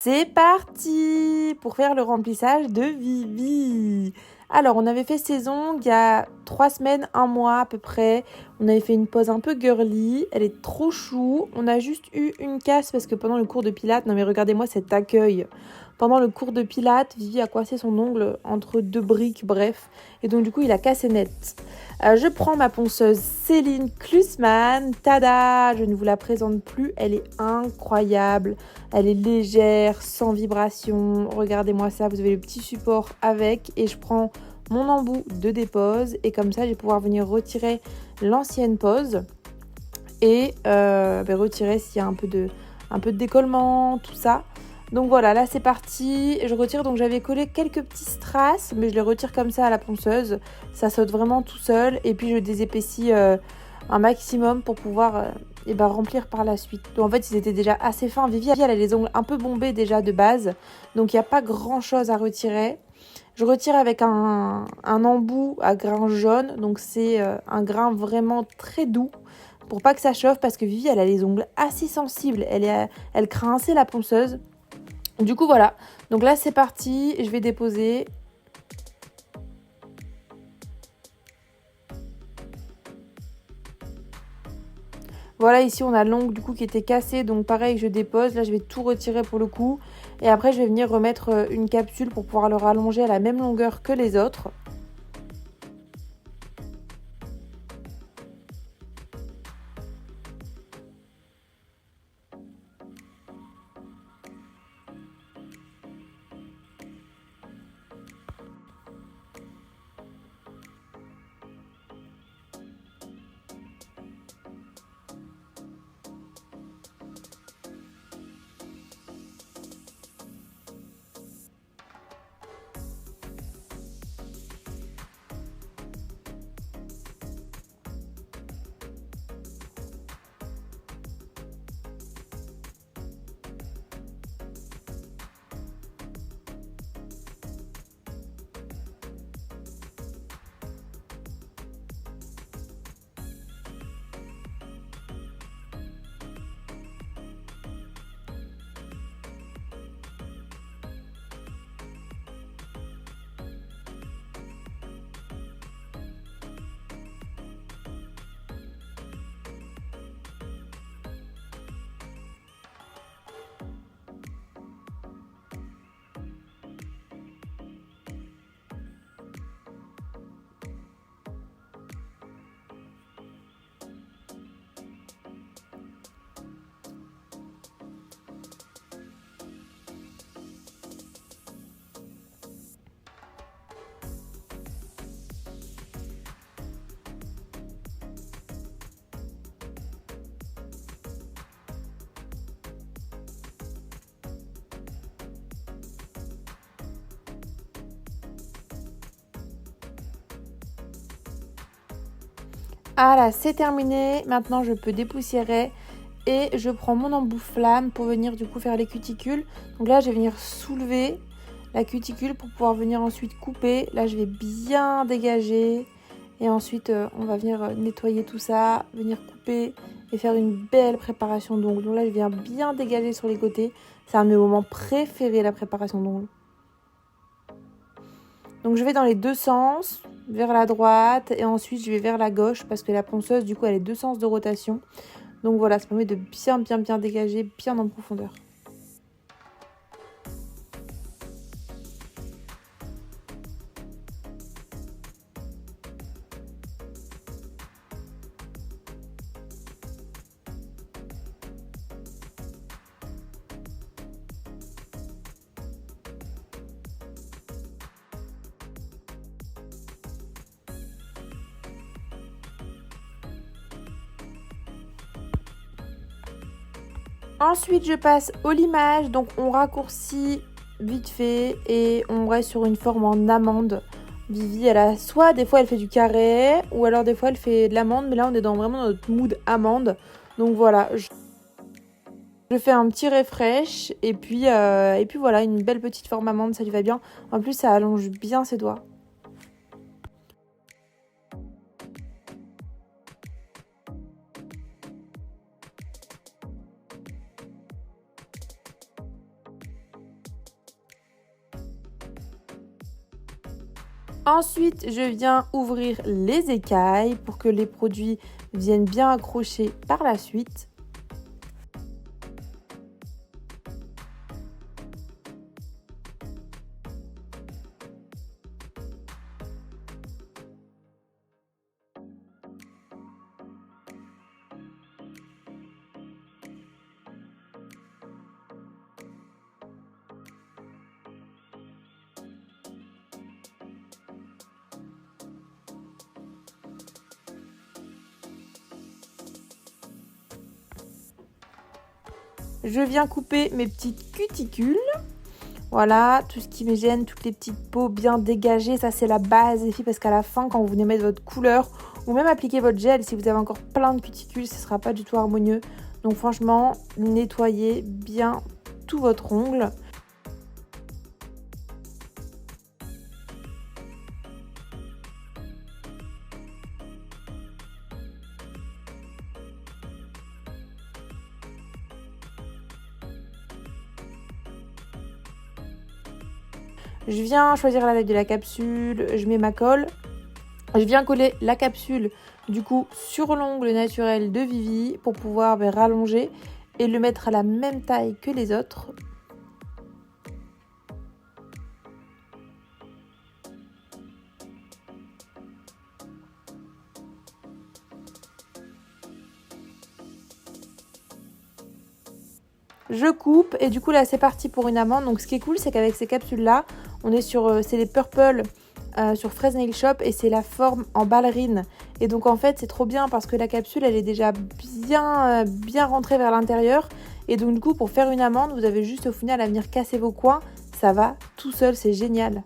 C'est parti pour faire le remplissage de Vivi. Alors, on avait fait ses ongles il y a 3 semaines, 1 mois à peu près. On avait fait une pose un peu girly. Elle est trop chou. On a juste eu une casse parce que pendant le cours de pilates, non mais regardez-moi cet accueil. Pendant le cours de pilates, Vivi a coincé son ongle entre 2 briques, bref. Et donc du coup, il a cassé net. Je prends ma ponceuse Céline Klusman. Tada! Je ne vous la présente plus. Elle est incroyable. Elle est légère, sans vibration. Regardez-moi ça. Vous avez le petit support avec. Et je prends mon embout de dépose. Et comme ça, je vais pouvoir venir retirer l'ancienne pose. Et retirer s'il y a un peu de décollement, tout ça. Donc voilà, là c'est parti. Je retire, donc j'avais collé quelques petits strass, mais je les retire comme ça à la ponceuse. Ça saute vraiment tout seul. Et puis je désépaissis un maximum pour pouvoir remplir par la suite. Donc en fait, ils étaient déjà assez fins. Vivi, elle a les ongles un peu bombés déjà de base. Donc il n'y a pas grand chose à retirer. Je retire avec un embout à grain jaune. Donc c'est un grain vraiment très doux. Pour pas que ça chauffe, parce que Vivi, elle a les ongles assez sensibles. Elle craint assez la ponceuse. Du coup, voilà. Donc là, c'est parti. Je vais déposer. Voilà, ici, on a l'ongle du coup qui était cassé. Donc pareil, je dépose. Là, je vais tout retirer pour le coup. Et après, je vais venir remettre une capsule pour pouvoir le rallonger à la même longueur que les autres. Ah là, c'est terminé. Maintenant, je peux dépoussiérer. Et je prends mon embout flamme pour venir du coup faire les cuticules. Donc là, je vais venir soulever la cuticule pour pouvoir venir ensuite couper. Là, je vais bien dégager. Et ensuite, on va venir nettoyer tout ça, venir couper et faire une belle préparation d'ongles. Donc là, je viens bien dégager sur les côtés. C'est un de mes moments préférés, la préparation d'ongles. Donc je vais dans les deux sens, vers la droite et ensuite je vais vers la gauche parce que la ponceuse, du coup, elle a 2 sens de rotation. Donc voilà, ça permet de bien dégager, bien en profondeur. Ensuite, je passe au limage. Donc on raccourcit vite fait et on reste sur une forme en amande. Vivi, elle a soit des fois elle fait du carré ou alors des fois elle fait de l'amande. Mais là, on est vraiment dans notre mood amande. Donc voilà, je fais un petit refresh et puis voilà, une belle petite forme amande, ça lui va bien. En plus, ça allonge bien ses doigts. Ensuite, je viens ouvrir les écailles pour que les produits viennent bien accrocher par la suite. Je viens couper mes petites cuticules. Voilà, tout ce qui me gêne, toutes les petites peaux bien dégagées, ça c'est la base les filles, parce qu'à la fin, quand vous venez mettre votre couleur ou même appliquer votre gel, si vous avez encore plein de cuticules, ce ne sera pas du tout harmonieux. Donc franchement, nettoyez bien tout votre ongle. Je viens choisir la taille de la capsule, je mets ma colle. Je viens coller la capsule du coup sur l'ongle naturel de Vivi pour pouvoir rallonger et le mettre à la même taille que les autres. Je coupe et du coup là c'est parti pour une amande. Donc ce qui est cool, c'est qu'avec ces capsules là, on est sur c'est les purple sur Fraise Nail Shop et c'est la forme en ballerine. Et donc en fait c'est trop bien parce que la capsule elle est déjà bien rentrée vers l'intérieur. Et donc du coup pour faire une amande, vous avez juste au final à venir casser vos coins. Ça va tout seul, c'est génial.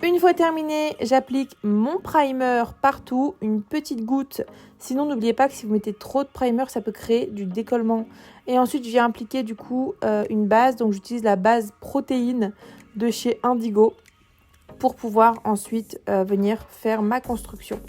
Une fois terminé, j'applique mon primer partout, une petite goutte. Sinon, n'oubliez pas que si vous mettez trop de primer, ça peut créer du décollement. Et ensuite, je viens appliquer du coup une base. Donc, j'utilise la base protéine de chez Indigo pour pouvoir ensuite venir faire ma construction.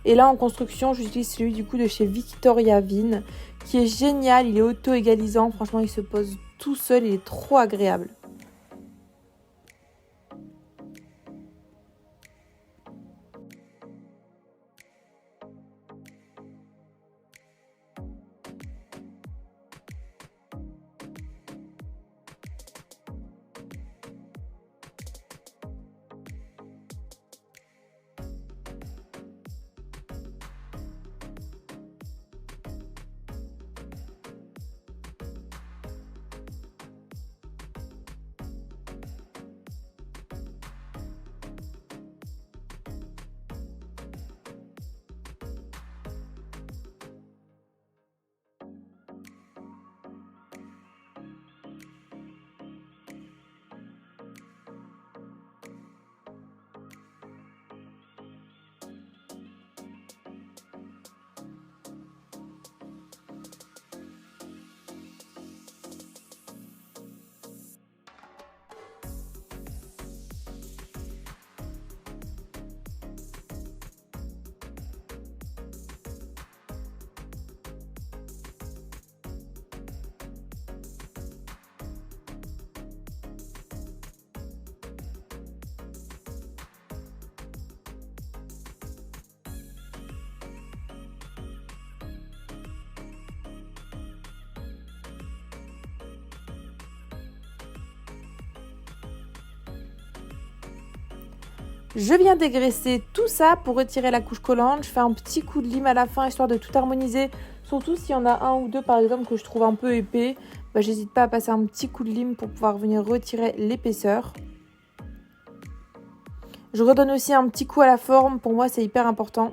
Et là en construction, j'utilise celui du coup de chez Victoria Vin qui est génial, il est auto-égalisant, franchement il se pose tout seul, il est trop agréable. Je viens dégraisser tout ça pour retirer la couche collante. Je fais un petit coup de lime à la fin histoire de tout harmoniser. Surtout s'il y en a un ou deux par exemple que je trouve un peu épais, j'hésite pas à passer un petit coup de lime pour pouvoir venir retirer l'épaisseur. Je redonne aussi un petit coup à la forme, pour moi c'est hyper important.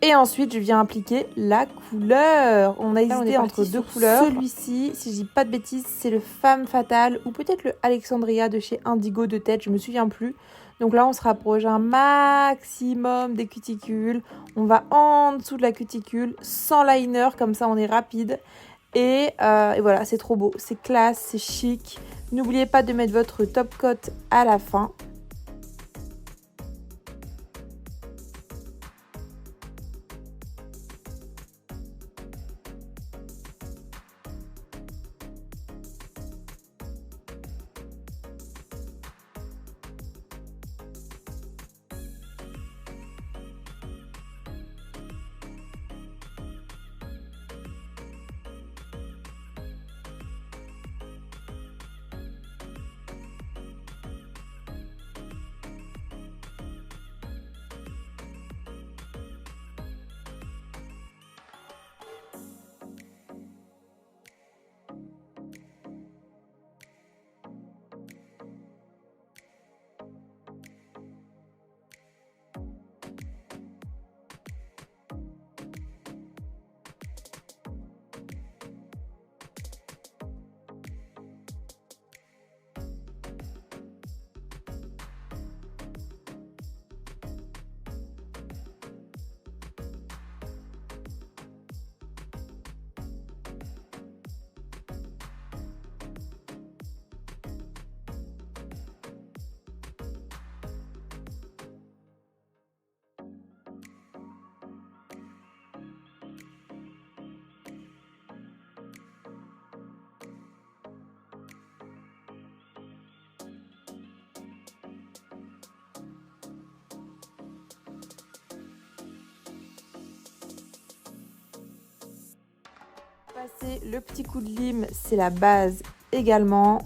Et ensuite, je viens appliquer la couleur. On a hésité entre deux couleurs. Celui-ci, si je dis pas de bêtises, c'est le Femme Fatale ou peut-être le Alexandria de chez Indigo de tête, je me souviens plus. Donc là, on se rapproche un maximum des cuticules. On va en dessous de la cuticule, sans liner, comme ça on est rapide. Et voilà, c'est trop beau, c'est classe, c'est chic. N'oubliez pas de mettre votre top coat à la fin. Passer le petit coup de lime, c'est la base également.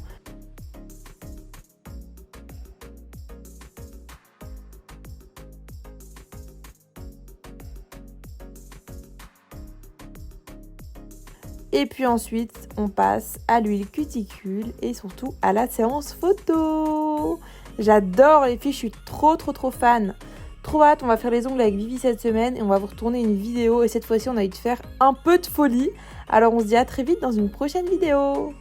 Et puis ensuite, on passe à l'huile cuticule et surtout à la séance photo. J'adore les filles, je suis trop fan. Trop hâte, on va faire les ongles avec Vivi cette semaine et on va vous retourner une vidéo. Et cette fois-ci, on a eu de faire un peu de folie. Alors on se dit à très vite dans une prochaine vidéo.